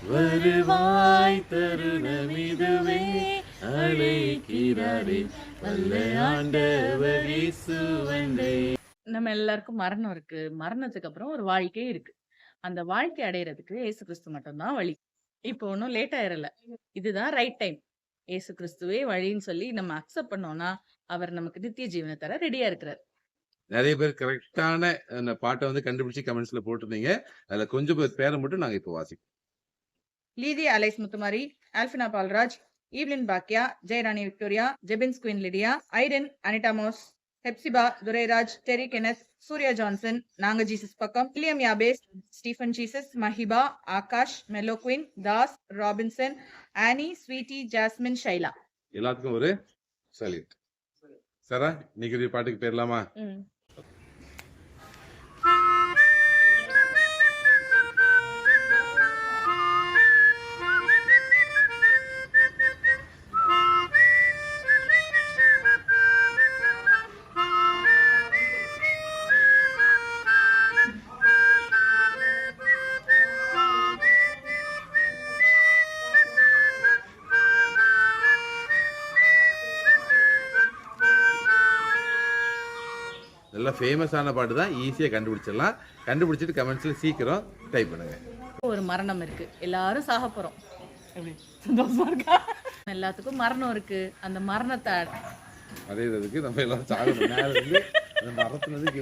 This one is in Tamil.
வருவாய் தருணம் இதுவே அழைக்கிறாரே வல்ல ஆண்டவர் இயேசுவண்டே. நம்ம எல்லாருக்கும் மரணம் இருக்கு. மரணத்துக்கு அப்புறம் ஒரு வாழ்க்கை இருக்கு. அந்த வாழ்க்கை அடையறதுக்கு இயேசு கிறிஸ்து மட்டும்தான் வழி. இப்போ ஒன்றும் லேட் ஆயிரல. இதுதான் ரைட் டைம். இயேசு கிறிஸ்துவே வழின்னு சொல்லி நம்ம அக்செப்ட் பண்ணோம்னா அவர் நமக்கு நித்திய ஜீவனை தர ரெடியா இருக்கிறார். நிறைய பேர் கரெக்டான அந்த பாட்டை வந்து கண்டுபிடிச்சு கமெண்ட்ஸ்ல போட்டிருந்தீங்க. அதுல கொஞ்சம் பேரை மட்டும் நாங்க இப்போ வாசிப்போம். Lydia Alice Muthumari, Albina Paulraj, Evelyn பாக்கியா, Jayarani Victoria, Jebins Queen Lydia, Irene Anita Amos, Hephzibah, Durairaj, Terry Kenneth, Surya Johnson, நாங்க ஜீசஸ் பக்கம், William Jabez, Stephen Jesus, Mahiba, Akash, Mello Queen, Das, Robinson, Annie, Sweety, Jasmine, Shaila. எல்லாத்துக்கும் ஒரு சல்யூட். சரா, இன்னைக்கு பாட்டுக்கு போயிடலாமா? நல்ல ஃபேமஸான பாட்டு தான், ஈஸியாக கண்டுபிடிச்சிடலாம். கண்டுபிடிச்சிட்டு கமெண்ட்ஸ்ல சீக்கிரம் டைப் பண்ணுங்க. ஒரு மரணம் இருக்கு, எல்லாரும் சாக போறோம். எப்படி சந்தோஷமா இருக்கா? எல்லாத்துக்கும் மரணம் இருக்கு. அந்த மரணத்தை அடையிறதுக்கு நம்ம எல்லாரும் சாகணும். மேல இருந்து அந்த மரத்துல இருந்து